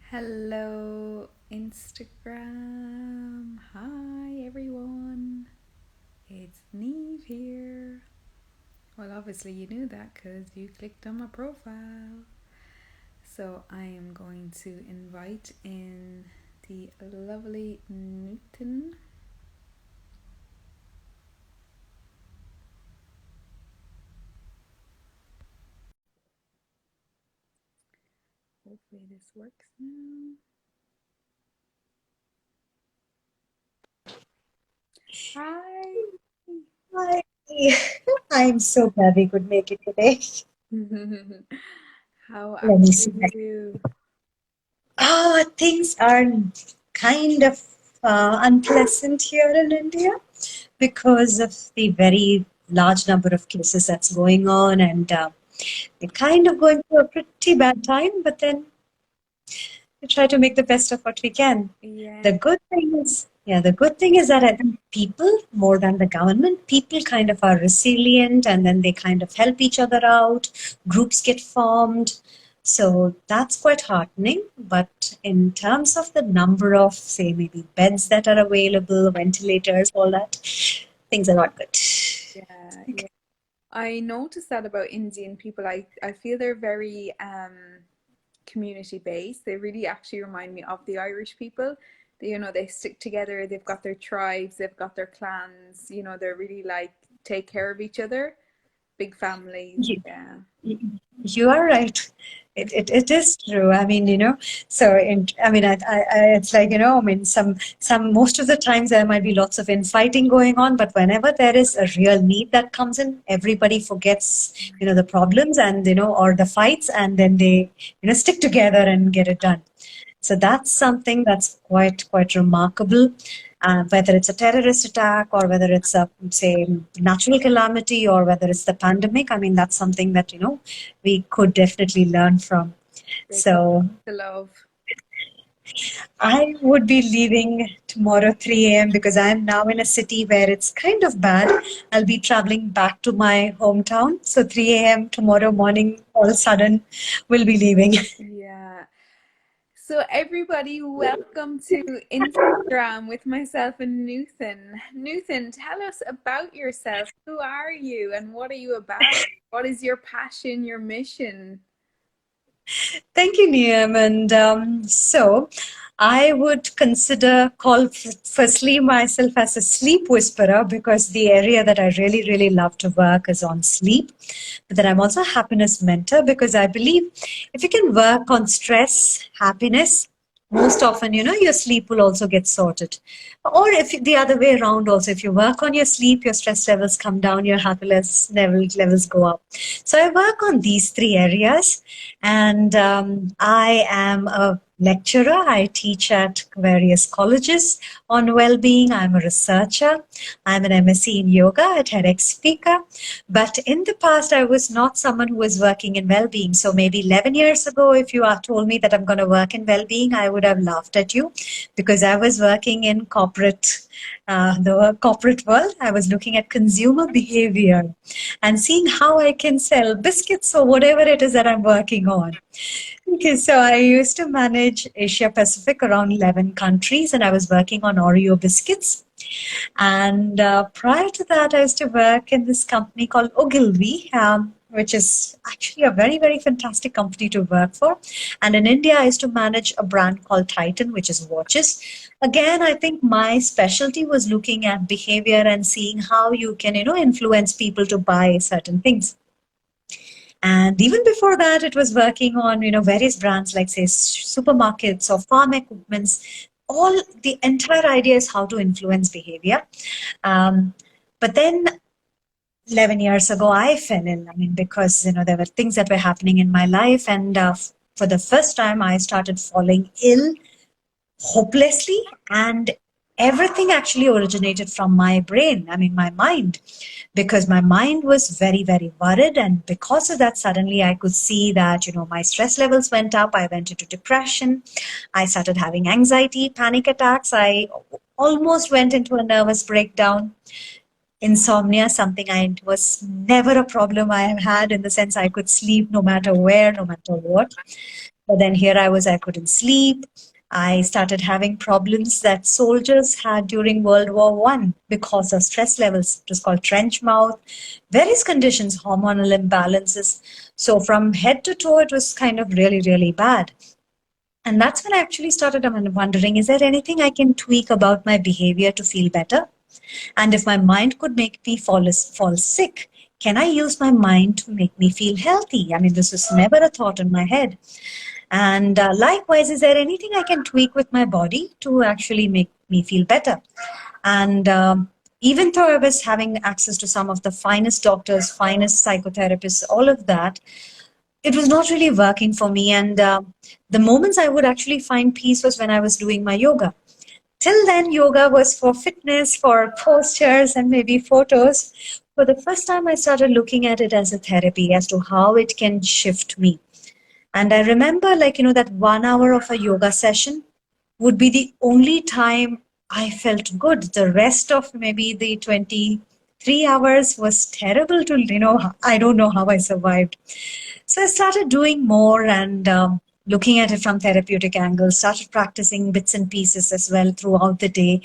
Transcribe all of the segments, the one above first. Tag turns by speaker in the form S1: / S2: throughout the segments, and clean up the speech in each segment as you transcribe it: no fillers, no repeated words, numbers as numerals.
S1: Hello, Instagram. Hi, everyone. It's Neve here. Well, obviously, you knew that because you clicked on my profile. So, I am going to invite in the lovely Nuthan. Hopefully, this works now. Hi.
S2: Hi. I'm so glad we could make it today.
S1: How
S2: Let me
S1: are
S2: see.
S1: you?
S2: Things are kind of unpleasant here in India because of the very large number of cases that's going on, and we're kind of going through a pretty bad time, but then we try to make the best of what we can.
S1: Yeah.
S2: The good thing is that I think people, more than the government, people kind of are resilient and then they kind of help each other out. Groups get formed. So that's quite heartening. But in terms of the number of, say, maybe beds that are available, ventilators, all that, things are not good.
S1: Yeah, yeah. I noticed that about Indian people. I feel they're very community based. They really actually remind me of the Irish people. They stick together, they've got their tribes, they've got their clans, they're really like take care of each other. Big families.
S2: You,
S1: Yeah.
S2: you are right. It is true. I mean, it's like, most of the times there might be lots of infighting going on, but whenever there is a real need that comes in, everybody forgets, the problems and, or the fights, and then they, stick together and get it done. So that's something that's quite remarkable. Whether it's a terrorist attack or whether it's a, say, natural calamity or whether it's the pandemic, I mean, that's something that, we could definitely learn from.
S1: They come
S2: So
S1: to love.
S2: I would be leaving tomorrow 3 a.m. because I'm now in a city where it's kind of bad. I'll be traveling back to my hometown. So 3 a.m. tomorrow morning, all of a sudden, we'll be leaving.
S1: Yeah. So everybody, welcome to Instagram with myself and Nuthan. Nuthan, tell us about yourself. Who are you and what are you about? What is your passion, your mission?
S2: Thank you, Niam. And so I would call firstly myself as a sleep whisperer because the area that I really, really love to work is on sleep. But then I'm also a happiness mentor because I believe if you can work on stress, happiness, most often, your sleep will also get sorted. Or if the other way around also, if you work on your sleep, your stress levels come down, your happiness levels go up. So I work on these three areas, and I am a lecturer. I teach at various colleges on well-being. I'm a researcher. I'm an MSc in yoga at TEDx Speaker. But in the past, I was not someone who was working in well-being. So maybe 11 years ago, if you had told me that I'm going to work in well-being, I would have laughed at you because I was working in the corporate world. I was looking at consumer behavior and seeing how I can sell biscuits or whatever it is that I'm working on. Okay, so I used to manage Asia Pacific around 11 countries, and I was working on Oreo biscuits. And prior to that, I used to work in this company called Ogilvy, which is actually a very, very fantastic company to work for. And in India, I used to manage a brand called Titan, which is watches. Again, I think my specialty was looking at behavior and seeing how you can, influence people to buy certain things. And even before that, it was working on, various brands like, say, supermarkets or farm equipments. All the entire idea is how to influence behavior. But then 11 years ago, I fell in, because, there were things that were happening in my life. And for the first time, I started falling ill hopelessly, and everything actually originated from my brain, my mind, because my mind was very, very worried. And because of that, suddenly I could see that, my stress levels went up. I went into depression. I started having anxiety, panic attacks. I almost went into a nervous breakdown. Insomnia, something I was never a problem I have had, in the sense I could sleep no matter where, no matter what. But then here I couldn't sleep. I started having problems that soldiers had during World War One because of stress levels. It was called trench mouth, various conditions, hormonal imbalances. So from head to toe, it was kind of really, really bad. And that's when I actually started wondering, is there anything I can tweak about my behavior to feel better? And if my mind could make me fall sick, can I use my mind to make me feel healthy? I mean, this was never a thought in my head. And likewise, is there anything I can tweak with my body to actually make me feel better? And even though I was having access to some of the finest doctors, finest psychotherapists, all of that, it was not really working for me. And the moments I would actually find peace was when I was doing my yoga. Till then, yoga was for fitness, for postures, and maybe photos. For the first time, I started looking at it as a therapy, as to how it can shift me. And I remember, that 1 hour of a yoga session would be the only time I felt good. The rest of maybe the 23 hours was terrible to, I don't know how I survived. So I started doing more and looking at it from therapeutic angles, started practicing bits and pieces as well throughout the day.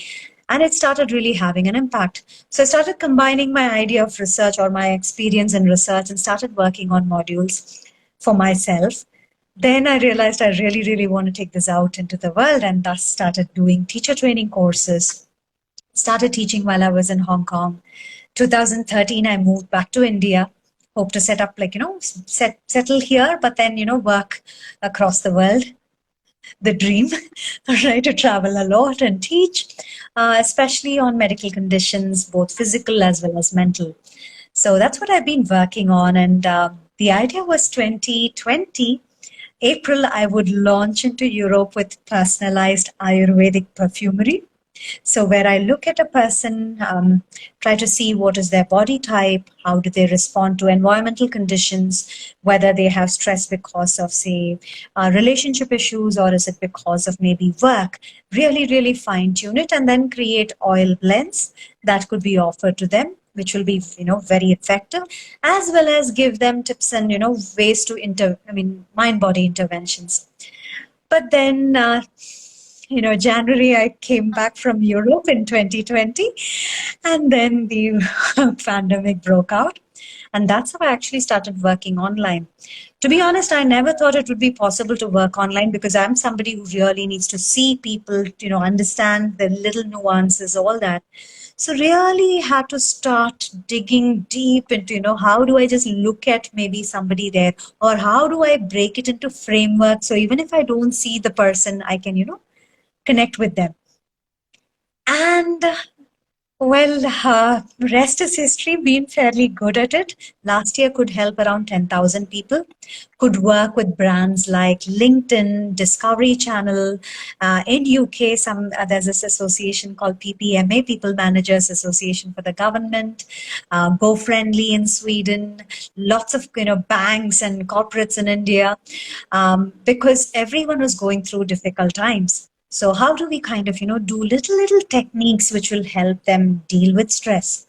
S2: And it started really having an impact. So I started combining my idea of research or my experience in research and started working on modules for myself. Then I realized I really, really want to take this out into the world, and thus started doing teacher training courses, started teaching while I was in Hong Kong. 2013, I moved back to India. Hope to set up settle here, but then, work across the world. The dream, right, to travel a lot and teach, especially on medical conditions, both physical as well as mental. So that's what I've been working on. And the idea was 2020, April, I would launch into Europe with personalized Ayurvedic perfumery. So where I look at a person, try to see what is their body type, how do they respond to environmental conditions, whether they have stress because of, say, relationship issues, or is it because of maybe work, really, really fine tune it, and then create oil blends that could be offered to them, which will be, very effective, as well as give them tips and, ways to mind-body interventions. But then, January, I came back from Europe in 2020, and then the pandemic broke out. And that's how I actually started working online. To be honest, I never thought it would be possible to work online, because I'm somebody who really needs to see people, understand the little nuances, all that. So really had to start digging deep into, how do I just look at maybe somebody there, or how do I break it into framework? So even if I don't see the person, I can, connect with them. And rest is history. Been fairly good at it. Last year could help around 10,000 people. Could work with brands like LinkedIn, Discovery Channel. In UK, there's this association called PPMA, People Managers Association for the Government. Go Friendly in Sweden. Lots of banks and corporates in India, because everyone was going through difficult times. So how do we kind of, do little techniques which will help them deal with stress?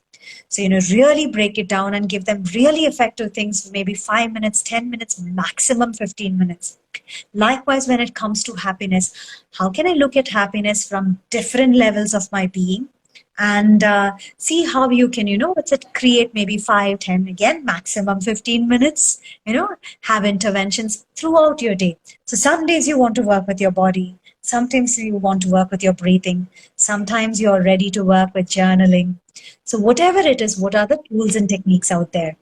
S2: So, really break it down and give them really effective things, maybe 5 minutes, 10 minutes, maximum 15 minutes. Likewise, when it comes to happiness, how can I look at happiness from different levels of my being? And see how you can, create maybe 5, 10, again, maximum 15 minutes, have interventions throughout your day. So some days you want to work with your body. Sometimes you want to work with your breathing. Sometimes you're ready to work with journaling. So whatever it is, what are the tools and techniques out there?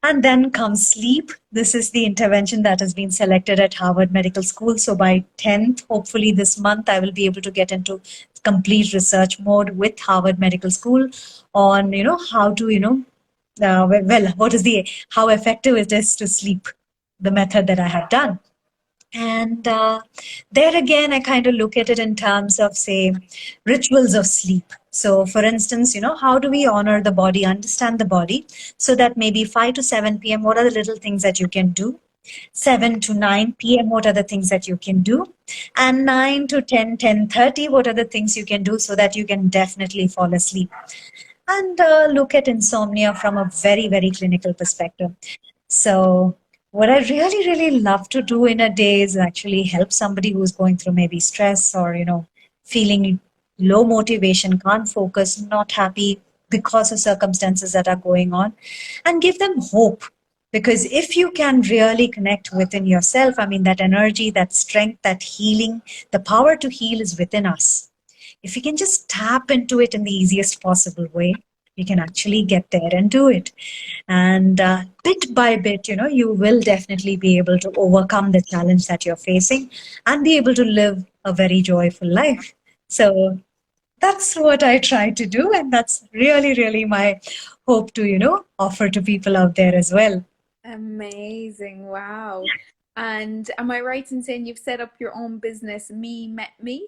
S2: And then comes sleep. This is the intervention that has been selected at Harvard Medical School. So by 10th, hopefully this month, I will be able to get into complete research mode with Harvard Medical School on, how to, how effective it is to sleep, the method that I have done. And there again, I kind of look at it in terms of, say, rituals of sleep. So for instance, how do we honor the body, understand the body, so that maybe 5 to 7 p.m., what are the little things that you can do? 7 to 9 p.m., what are the things that you can do? And 9 to 10, 10:30, what are the things you can do so that you can definitely fall asleep? And look at insomnia from a very, very clinical perspective. So What I really, really love to do in a day is actually help somebody who's going through maybe stress or, feeling low motivation, can't focus, not happy because of circumstances that are going on, and give them hope. Because if you can really connect within yourself, I mean, that energy, that strength, that healing, the power to heal is within us. If you can just tap into it in the easiest possible way, you can actually get there and do it. And bit by bit, you will definitely be able to overcome the challenge that you're facing and be able to live a very joyful life. So that's what I try to do. And that's really, really my hope to, offer to people out there as well.
S1: Amazing. Wow. And am I right in saying you've set up your own business, Me Met Me?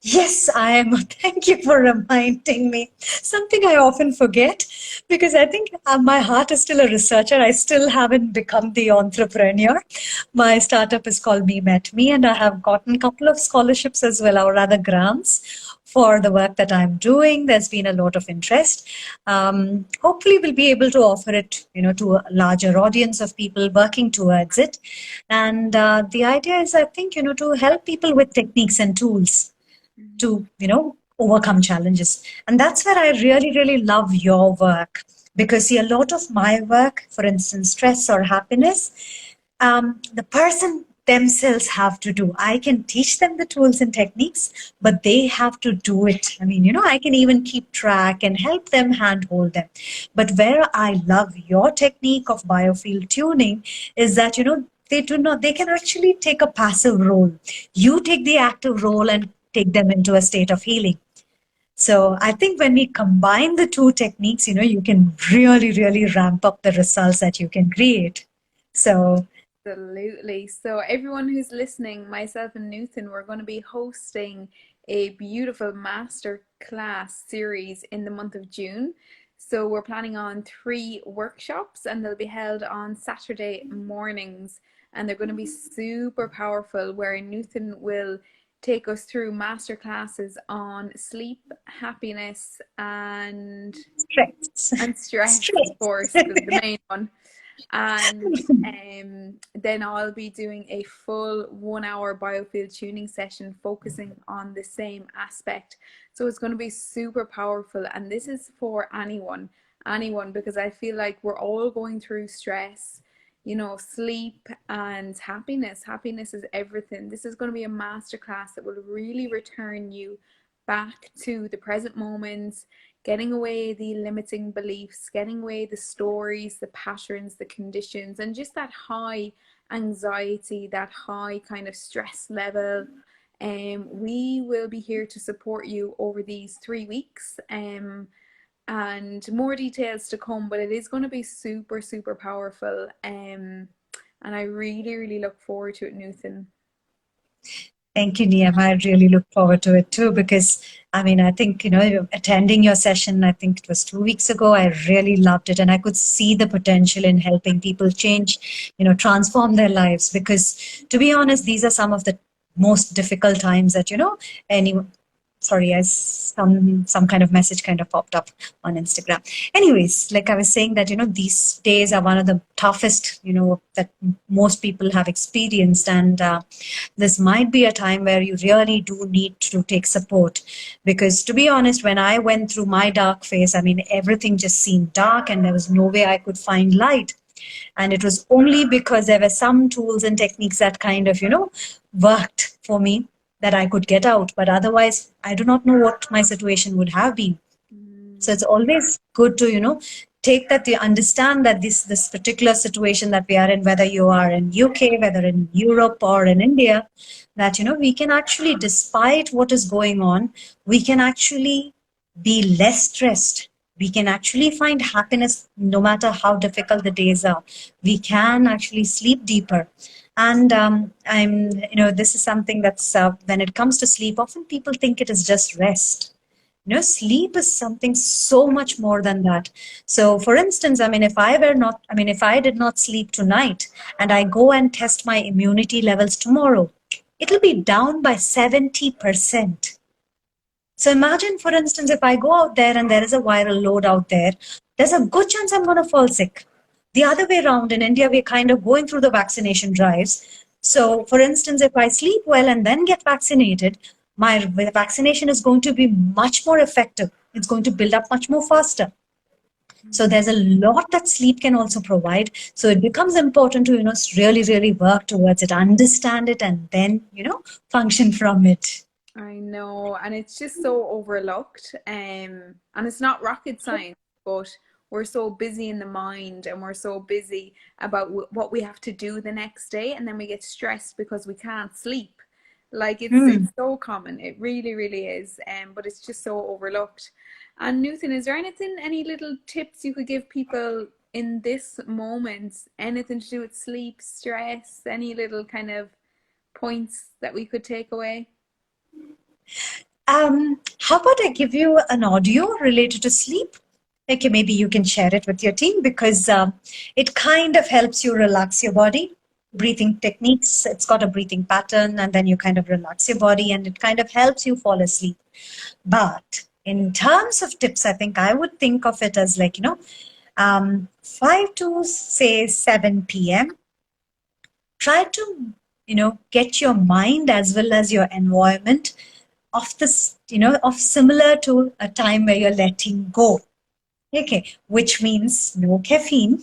S2: Yes, I am. Thank you for reminding me. Something I often forget because I think my heart is still a researcher. I still haven't become the entrepreneur. My startup is called Me Met Me, and I have gotten a couple of scholarships as well, or rather grants for the work that I'm doing. There's been a lot of interest. Hopefully, we'll be able to offer it, to a larger audience of people working towards it. And the idea is, I think, to help people with techniques and tools to overcome challenges. And that's where I really, really love your work, because see, a lot of my work, for instance, stress or happiness, the person themselves have to do. I can teach them the tools and techniques, but they have to do it. I mean, I can even keep track and help them, handhold them. But where I love your technique of biofield tuning is that, they can actually take a passive role. You take the active role and take them into a state of healing. So I think when we combine the two techniques, you can really, really ramp up the results that you can create. So
S1: Absolutely. So, everyone who's listening, myself and Nuthan, we're going to be hosting a beautiful master class series in the month of June. So, we're planning on 3 workshops, and they'll be held on Saturday mornings. And they're going to be super powerful, where Nuthan will take us through master classes on sleep, happiness, and stress, of
S2: stress.
S1: course, the main one. And then I'll be doing a full 1 hour biofield tuning session focusing on the same aspect. So it's going to be super powerful. And this is for anyone, because I feel like we're all going through stress, sleep and happiness. Happiness is everything. This is going to be a masterclass that will really return you back to the present moment, getting away the limiting beliefs, getting away the stories, the patterns, the conditions, and just that high anxiety, that high kind of stress level. We will be here to support you over these 3 weeks. And more details to come, but it is going to be super, super powerful. And I really, really look forward to it, Nuthan.
S2: Thank you, Niyam. I really look forward to it too, because I mean, I think, attending your session, I think it was 2 weeks ago, I really loved it. And I could see the potential in helping people change, transform their lives. Because to be honest, these are some of the most difficult times that, any sorry, as some kind of message kind of popped up on Instagram. Anyways, like I was saying that, these days are one of the toughest, that most people have experienced. And this might be a time where you really do need to take support. Because to be honest, when I went through my dark phase, I mean, everything just seemed dark and there was no way I could find light. And it was only because there were some tools and techniques that kind of, worked for me, that I could get out. But otherwise, I do not know what my situation would have been. So it's always good to, take that, to understand that this particular situation that we are in, whether you are in UK, whether in Europe or in India, that, we can actually, despite what is going on, we can actually be less stressed. We can actually find happiness no matter how difficult the days are. We can actually sleep deeper. And this is something that's, when it comes to sleep, often people think it is just rest. Sleep is something so much more than that. So for instance, if I did not sleep tonight and I go and test my immunity levels tomorrow, it'll be down by 70%. So imagine, for instance, if I go out there and there is a viral load out there, there's a good chance I'm going to fall sick. The other way around, in India, we're kind of going through the vaccination drives. So, for instance, if I sleep well and then get vaccinated, my vaccination is going to be much more effective. It's going to build up much more faster. So there's a lot that sleep can also provide. So it becomes important to, really, really work towards it, understand it, and then, function from it.
S1: I know, and it's just so overlooked. And it's not rocket science, but we're so busy in the mind and we're so busy about what we have to do the next day, and then we get stressed because we can't sleep. Like it's so common. It really, really is. But it's just so overlooked. And Nuthan, is there anything, any little tips you could give people in this moment? Anything to do with sleep, stress, any little kind of points that we could take away?
S2: How about I give you an audio related to sleep? Okay, maybe you can share it with your team because it kind of helps you relax your body. Breathing techniques, it's got a breathing pattern, and then you kind of relax your body and it kind of helps you fall asleep. But in terms of tips, I think I would think of it as like, 5 to say 7 p.m. Try to, get your mind as well as your environment of this, of similar to a time where you're letting go. Okay, which means no caffeine.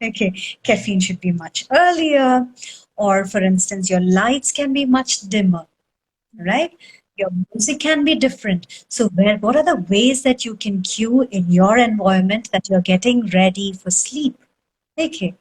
S2: Okay, caffeine should be much earlier, or for instance, your lights can be much dimmer, right? Your music can be different. So what are the ways that you can cue in your environment that you're getting ready for sleep? Okay,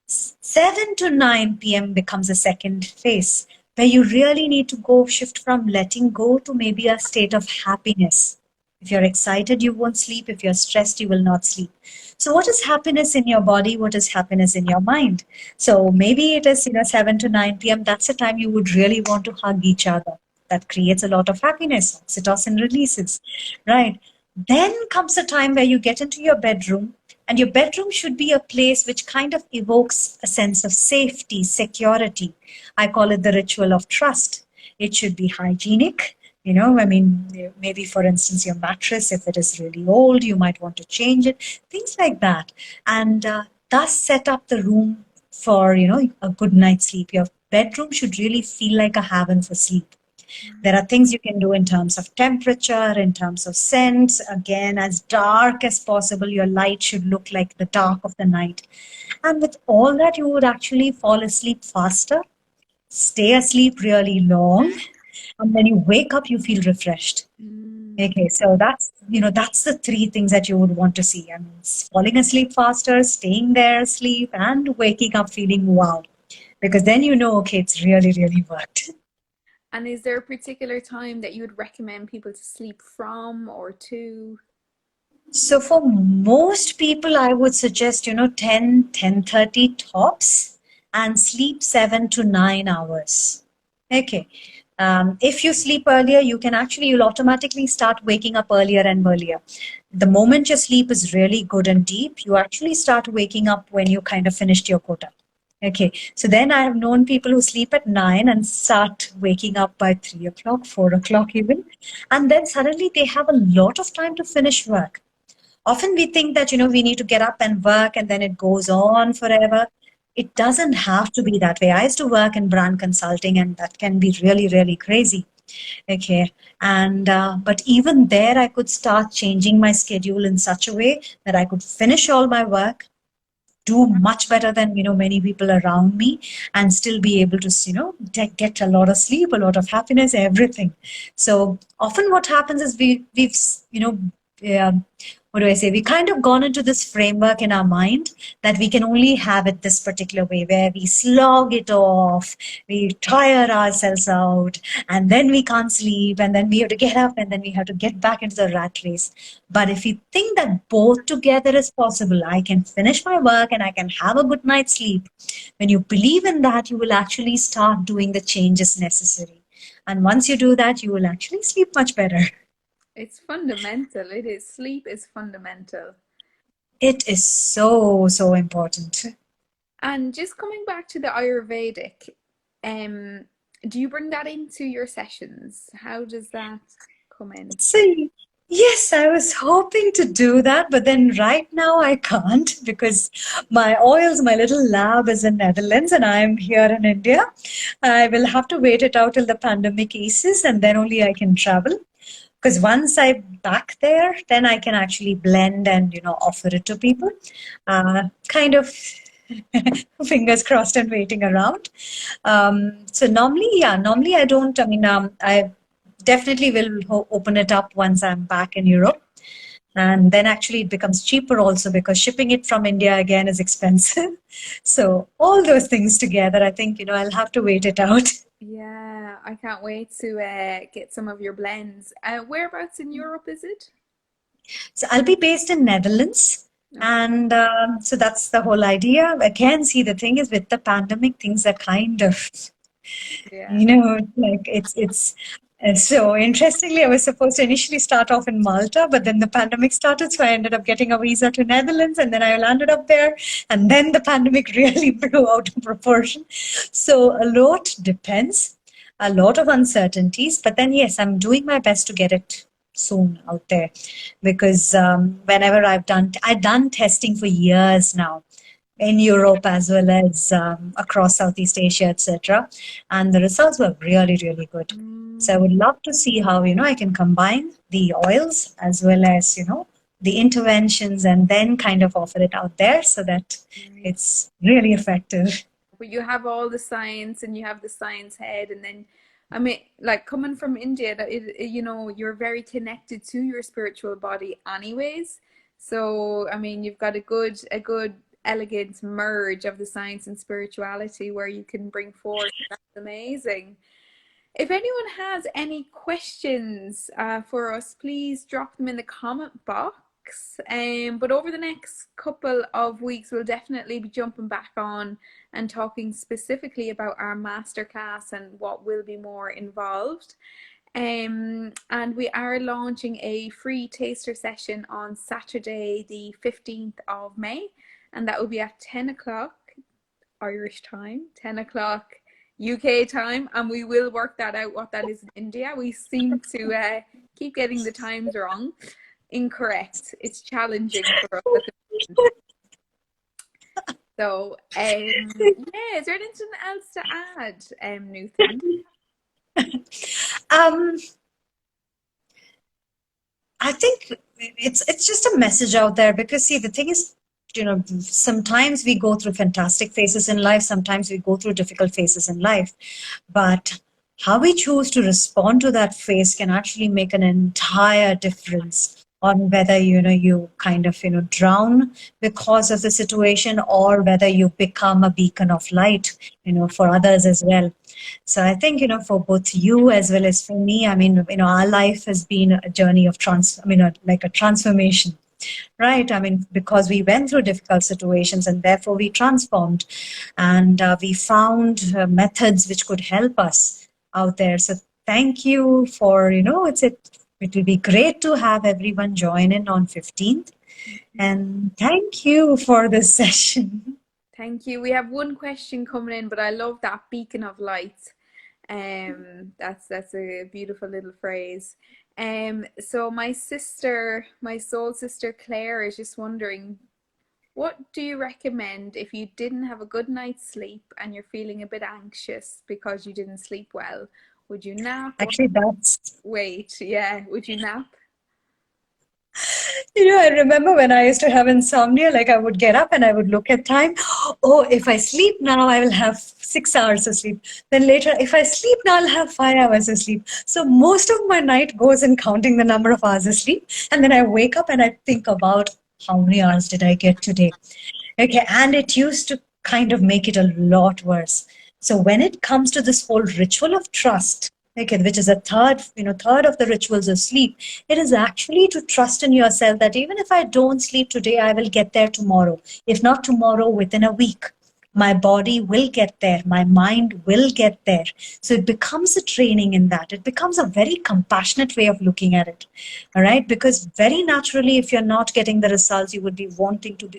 S2: 7 to 9 p.m. becomes a second phase where you really need to go shift from letting go to maybe a state of happiness. If you're excited, you won't sleep. If you're stressed, you will not sleep. So what is happiness in your body? What is happiness in your mind? So maybe it is, 7 to 9 p.m. That's the time you would really want to hug each other. That creates a lot of happiness. Oxytocin releases, right? Then comes a time where you get into your bedroom, and your bedroom should be a place which kind of evokes a sense of safety, security. I call it the ritual of trust. It should be hygienic. Maybe for instance, your mattress, if it is really old, you might want to change it, things like that. And thus set up the room for, a good night's sleep. Your bedroom should really feel like a haven for sleep. There are things you can do in terms of temperature, in terms of scents. Again, as dark as possible, your light should look like the dark of the night. And with all that, you would actually fall asleep faster, stay asleep really long, and when you wake up, you feel refreshed. Okay, so that's the three things that you would want to see. I mean, falling asleep faster, staying there asleep, and waking up feeling wow. Because then okay, it's really, really worked.
S1: And is there a particular time that you would recommend people to sleep from or to?
S2: So for most people, I would suggest, 10:30 tops and sleep 7 to 9 hours. Okay. If you sleep earlier, you'll automatically start waking up earlier and earlier. The moment your sleep is really good and deep, you actually start waking up when you kind of finished your quota. Okay, so then I have known people who sleep at 9 and start waking up by 3 o'clock, 4 o'clock even. And then suddenly they have a lot of time to finish work. Often we think that, we need to get up and work and then it goes on forever. It doesn't have to be that way. I used to work in brand consulting and that can be really, really crazy. Okay. And, but even there, I could start changing my schedule in such a way that I could finish all my work, do much better than many people around me, and still be able to get a lot of sleep, a lot of happiness, everything. So often what happens is we've what do I say? We kind of gone into this framework in our mind that we can only have it this particular way, where we slog it off, we tire ourselves out, and then we can't sleep, and then we have to get up, and then we have to get back into the rat race. But if you think that both together is possible, I can finish my work and I can have a good night's sleep. When you believe in that, you will actually start doing the changes necessary. And once you do that, you will actually sleep much better.
S1: It's fundamental. It is. Sleep is fundamental.
S2: It is so, so important.
S1: And just coming back to the Ayurvedic, do you bring that into your sessions? How does that come in?
S2: See, Yes, I was hoping to do that, but then right now I can't because my oils, my little lab is in Netherlands and I'm here in India. I will have to wait it out till the pandemic eases and then only I can travel. Because once I'm back there, then I can actually blend and, offer it to people. Kind of fingers crossed and waiting around. So normally I don't, I definitely will open it up once I'm back in Europe. And then actually it becomes cheaper also because shipping it from India again is expensive. So all those things together, I think, I'll have to wait it out.
S1: Yeah, I can't wait to get some of your blends. Whereabouts in Europe is it?
S2: So I'll be based in Netherlands.
S1: Okay.
S2: And so that's the whole idea. Again, see, the thing is with the pandemic, things are kind of,
S1: Yeah.
S2: like it's so interestingly, I was supposed to initially start off in Malta, but then the pandemic started. So I ended up getting a visa to Netherlands and then I landed up there. And then the pandemic really blew out of proportion. So a lot depends, a lot of uncertainties. But then, yes, I'm doing my best to get it soon out there because whenever I've done testing for years now in Europe as well as across Southeast Asia, etc. And the results were really, really good. So I would love to see how, I can combine the oils as well as, the interventions and then kind of offer it out there so that it's really effective.
S1: But you have all the science and you have the science head, and then I mean, like coming from India, that you're very connected to your spiritual body, anyways. So I mean, you've got a good, elegant merge of the science and spirituality where you can bring forth. That's amazing. If anyone has any questions for us, please drop them in the comment box. But over the next couple of weeks, we'll definitely be jumping back on and talking specifically about our masterclass and what will be more involved. And we are launching a free taster session on Saturday, the 15th of May, and that will be at 10 o'clock Irish time, 10 o'clock UK time, and we will work that out what that is in India. We seem to keep getting the times wrong, incorrect. It's challenging for us at the moment. So, yeah, is there anything else to add, Nuthan?
S2: Um, I think it's just a message out there because see, the thing is, sometimes we go through fantastic phases in life, sometimes we go through difficult phases in life, but how we choose to respond to that phase can actually make an entire difference on whether you kind of drown because of the situation or whether you become a beacon of light for others as well. So I think, for both you as well as for me, I mean, our life has been a journey of like a transformation, right? I mean, because we went through difficult situations and therefore we transformed and we found methods which could help us out there. So thank you for, it will be great to have everyone join in on 15th. And thank you for this session.
S1: Thank you. We have one question coming in, but I love that beacon of light. That's a beautiful little phrase. So my sister, my soul sister Claire is just wondering, what do you recommend if you didn't have a good night's sleep and you're feeling a bit anxious because you didn't sleep well? Would you nap or
S2: Actually,
S1: wait? Yeah, would you nap?
S2: I remember when I used to have insomnia, like I would get up and I would look at time. Oh, if I sleep now, I will have 6 hours of sleep. Then later, if I sleep now, I'll have 5 hours of sleep. So most of my night goes in counting the number of hours of sleep. And then I wake up and I think about how many hours did I get today? Okay, and it used to kind of make it a lot worse. So when it comes to this whole ritual of trust, okay, which is a third of the rituals of sleep, it is actually to trust in yourself that even if I don't sleep today, I will get there tomorrow. If not tomorrow, within a week. My body will get there. My mind will get there. So it becomes a training in that. It becomes a very compassionate way of looking at it. All right. Because very naturally, if you're not getting the results, you would be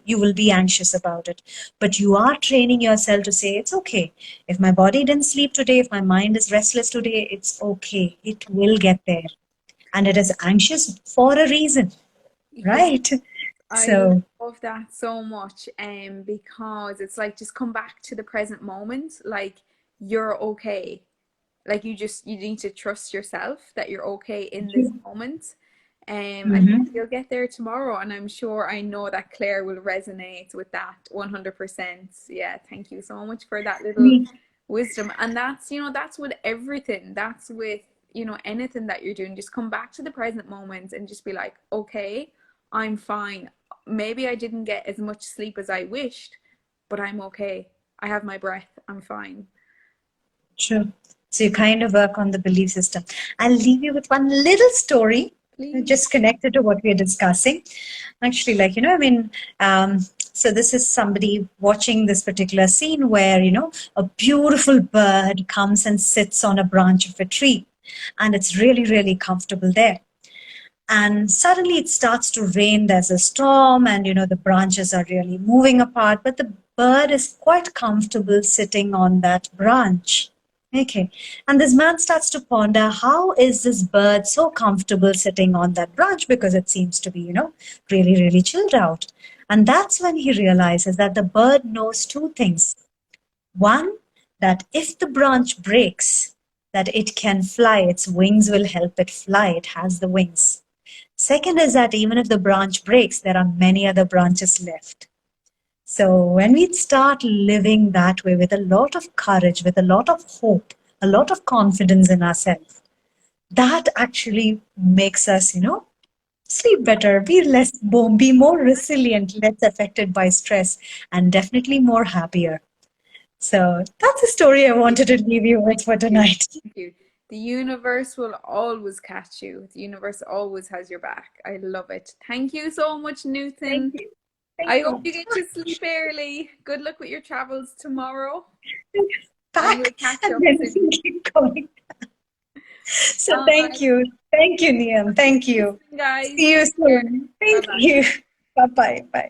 S2: you will be anxious about it. But you are training yourself to say, it's okay. If my body didn't sleep today, if my mind is restless today, it's okay. It will get there. and it is anxious for a reason,
S1: Yes,
S2: right?
S1: I
S2: So
S1: love that so much, because it's like just come back to the present moment, like you're okay. Like you need to trust yourself that you're okay in this moment. And
S2: mhm.
S1: you'll get there tomorrow. And I'm sure I know that Claire will resonate with that 100%. Yeah, thank you so much for that little
S2: Me-
S1: wisdom. And that's, that's with everything. That's with, anything that you're doing. Just come back to the present moment and just be like, okay, I'm fine. Maybe I didn't get as much sleep as I wished, but I'm okay. I have my breath. I'm fine.
S2: True. So you kind of work on the belief system. I'll leave you with one little story,
S1: Please.
S2: just connected to what we're discussing. Actually, like, so this is somebody watching this particular scene where, a beautiful bird comes and sits on a branch of a tree, and it's really, really comfortable there. And suddenly it starts to rain, there's a storm, and, the branches are really moving apart, but the bird is quite comfortable sitting on that branch. Okay. And this man starts to ponder, how is this bird so comfortable sitting on that branch? Because it seems to be, really, really chilled out. And that's when he realizes that the bird knows two things. One, that if the branch breaks, that it can fly, its wings will help it fly, it has the wings. Second is that even if the branch breaks, there are many other branches left. So when we start living that way with a lot of courage, with a lot of hope, a lot of confidence in ourselves, that actually makes us, sleep better, be more resilient, less affected by stress, and definitely more happier. So that's a story I wanted to leave you with
S1: Thank
S2: for
S1: you.
S2: tonight.
S1: Thank you. The universe will always catch you. The universe always has your back. I love it. Thank you so much,
S2: Thank
S1: Nuthan.
S2: you. Thank
S1: I hope
S2: you.
S1: you get to sleep early. Good luck with your travels tomorrow, and we'll
S2: Back
S1: catch
S2: and
S1: up
S2: then
S1: soon.
S2: keep going. So thank
S1: Bye.
S2: you. Thank you, Niam. Thank you.
S1: Guys,
S2: See you
S1: take care.
S2: soon.
S1: Bye
S2: Thank
S1: bye.
S2: you. Bye-bye. Bye.